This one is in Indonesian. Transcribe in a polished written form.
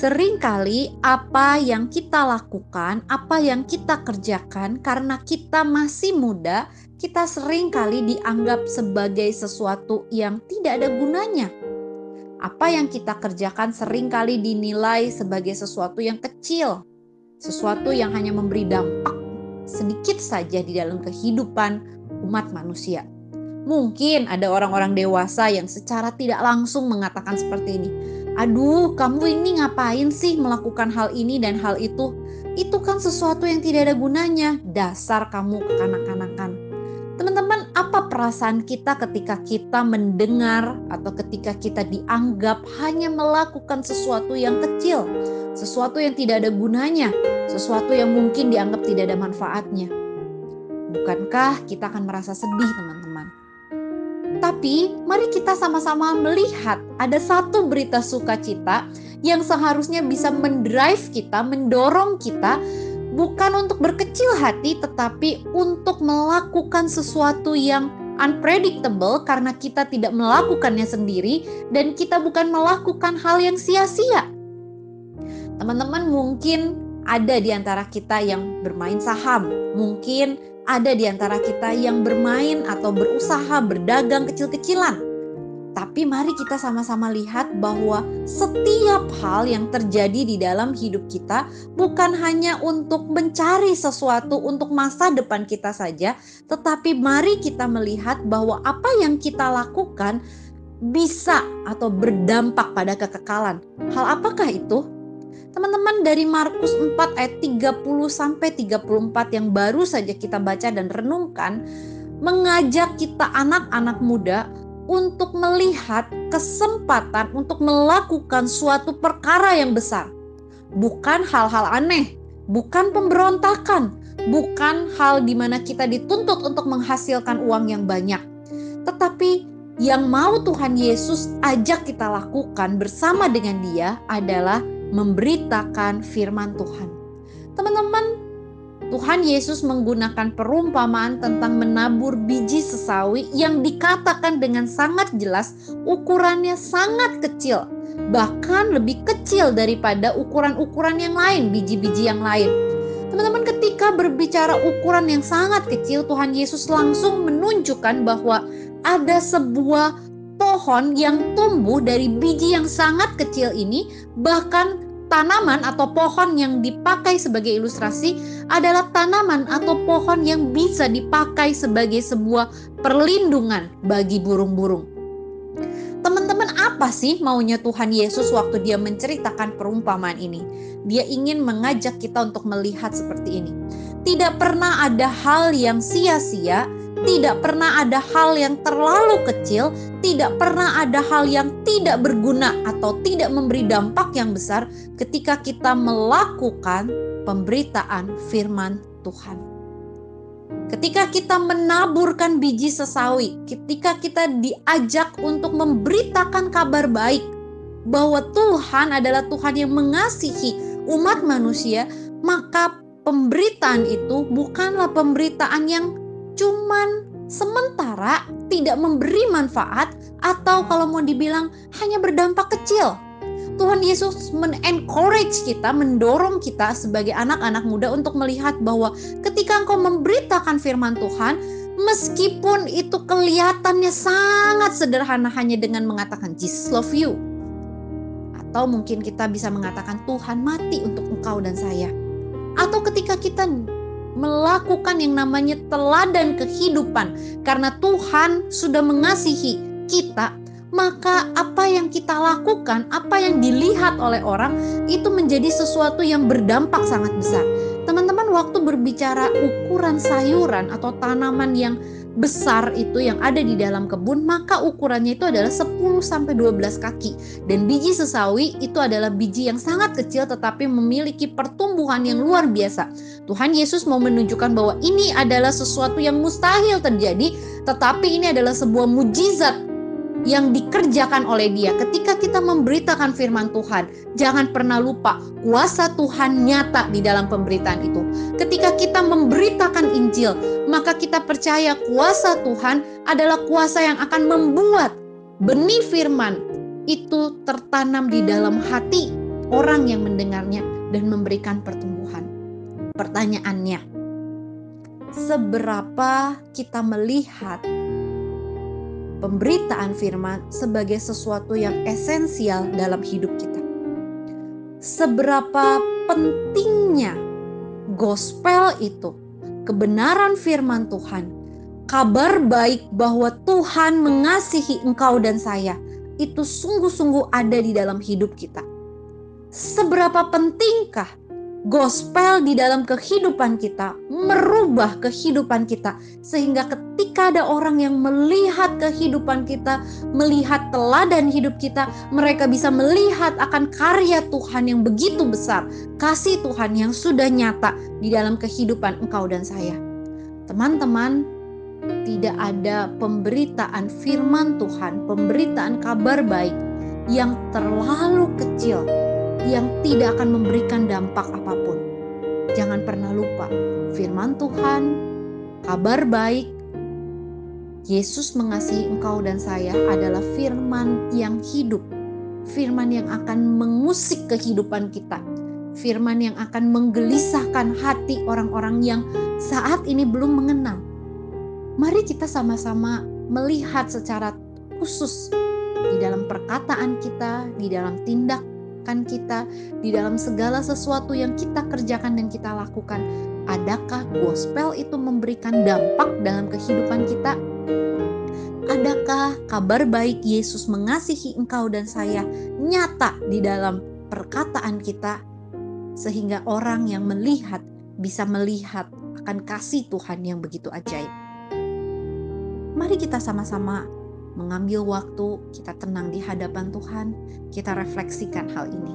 Seringkali apa yang kita lakukan, apa yang kita kerjakan karena kita masih muda, kita seringkali dianggap sebagai sesuatu yang tidak ada gunanya. Apa yang kita kerjakan seringkali dinilai sebagai sesuatu yang kecil, sesuatu yang hanya memberi dampak sedikit saja di dalam kehidupan umat manusia. Mungkin ada orang-orang dewasa yang secara tidak langsung mengatakan seperti ini. Aduh, kamu ini ngapain sih melakukan hal ini dan hal itu? Itu kan sesuatu yang tidak ada gunanya. Dasar kamu kekanak-kanakan. Teman-teman, apa perasaan kita ketika kita mendengar atau ketika kita dianggap hanya melakukan sesuatu yang kecil, sesuatu yang tidak ada gunanya, sesuatu yang mungkin dianggap tidak ada manfaatnya? Bukankah kita akan merasa sedih, teman-teman? Tapi mari kita sama-sama melihat ada satu berita sukacita yang seharusnya bisa mendrive kita, mendorong kita bukan untuk berkecil hati tetapi untuk melakukan sesuatu yang unpredictable karena kita tidak melakukannya sendiri dan kita bukan melakukan hal yang sia-sia. Teman-teman, mungkin ada di antara kita yang bermain saham, mungkin ada di antara kita yang bermain atau berusaha berdagang kecil-kecilan. Tapi mari kita sama-sama lihat bahwa setiap hal yang terjadi di dalam hidup kita bukan hanya untuk mencari sesuatu untuk masa depan kita saja, tetapi mari kita melihat bahwa apa yang kita lakukan bisa atau berdampak pada kekekalan. Hal apakah itu? Teman-teman, dari Markus 4 ayat 30 sampai 34 yang baru saja kita baca dan renungkan, mengajak kita anak-anak muda untuk melihat kesempatan untuk melakukan suatu perkara yang besar. Bukan hal-hal aneh, bukan pemberontakan, bukan hal di mana kita dituntut untuk menghasilkan uang yang banyak. Tetapi yang mau Tuhan Yesus ajak kita lakukan bersama dengan Dia adalah memberitakan firman Tuhan. Teman-teman, Tuhan Yesus menggunakan perumpamaan tentang menabur biji sesawi yang dikatakan dengan sangat jelas ukurannya sangat kecil, bahkan lebih kecil daripada ukuran-ukuran yang lain, biji-biji yang lain. Teman-teman, ketika berbicara ukuran yang sangat kecil, Tuhan Yesus langsung menunjukkan bahwa ada sebuah pohon yang tumbuh dari biji yang sangat kecil ini, bahkan tanaman atau pohon yang dipakai sebagai ilustrasi adalah tanaman atau pohon yang bisa dipakai sebagai sebuah perlindungan bagi burung-burung. Teman-teman, apa sih maunya Tuhan Yesus waktu Dia menceritakan perumpamaan ini? Dia ingin mengajak kita untuk melihat seperti ini. Tidak pernah ada hal yang sia-sia, tidak pernah ada hal yang terlalu kecil, tidak pernah ada hal yang tidak berguna atau tidak memberi dampak yang besar ketika kita melakukan pemberitaan firman Tuhan. Ketika kita menaburkan biji sesawi, ketika kita diajak untuk memberitakan kabar baik bahwa Tuhan adalah Tuhan yang mengasihi umat manusia, maka pemberitaan itu bukanlah pemberitaan yang cuman sementara, tidak memberi manfaat, atau kalau mau dibilang hanya berdampak kecil. Tuhan Yesus men-encourage kita, mendorong kita sebagai anak-anak muda untuk melihat bahwa ketika engkau memberitakan firman Tuhan, meskipun itu kelihatannya sangat sederhana hanya dengan mengatakan Jesus love you, atau mungkin kita bisa mengatakan Tuhan mati untuk engkau dan saya, atau ketika kita melakukan yang namanya teladan kehidupan karena Tuhan sudah mengasihi kita, maka apa yang kita lakukan, apa yang dilihat oleh orang itu menjadi sesuatu yang berdampak sangat besar. Teman-teman, waktu berbicara ukuran sayuran atau tanaman yang besar itu yang ada di dalam kebun, maka ukurannya itu adalah 10 sampai 12 kaki. Dan biji sesawi itu adalah biji yang sangat kecil tetapi memiliki pertumbuhan yang luar biasa. Tuhan Yesus mau menunjukkan bahwa ini adalah sesuatu yang mustahil terjadi, tetapi ini adalah sebuah mujizat yang dikerjakan oleh Dia. Ketika kita memberitakan firman Tuhan, jangan pernah lupa kuasa Tuhan nyata di dalam pemberitaan itu. Ketika kita memberitakan Injil, maka kita percaya kuasa Tuhan adalah kuasa yang akan membuat benih firman itu tertanam di dalam hati orang yang mendengarnya dan memberikan pertumbuhan. Pertanyaannya, seberapa kita melihat pemberitaan firman sebagai sesuatu yang esensial dalam hidup kita? Seberapa pentingnya gospel itu, kebenaran firman Tuhan, kabar baik bahwa Tuhan mengasihi engkau dan saya, itu sungguh-sungguh ada di dalam hidup kita. Seberapa pentingkah gospel di dalam kehidupan kita, merubah kehidupan kita, sehingga ketika ada orang yang melihat kehidupan kita, melihat teladan hidup kita, mereka bisa melihat akan karya Tuhan yang begitu besar, kasih Tuhan yang sudah nyata di dalam kehidupan engkau dan saya. Teman-teman, tidak ada pemberitaan firman Tuhan, pemberitaan kabar baik yang terlalu kecil, yang tidak akan memberikan dampak apapun. Jangan pernah lupa, firman Tuhan, kabar baik, Yesus mengasihi engkau dan saya adalah firman yang hidup, firman yang akan mengusik kehidupan kita, firman yang akan menggelisahkan hati orang-orang yang saat ini belum mengenal. Mari kita sama-sama melihat secara khusus di dalam perkataan kita, di dalam tindak kita, di dalam segala sesuatu yang kita kerjakan dan kita lakukan. Adakah gospel itu memberikan dampak dalam kehidupan kita? Adakah kabar baik Yesus mengasihi engkau dan saya nyata di dalam perkataan kita, sehingga orang yang melihat bisa melihat akan kasih Tuhan yang begitu ajaib? Mari kita sama-sama mengambil waktu, kita tenang di hadapan Tuhan, kita refleksikan hal ini.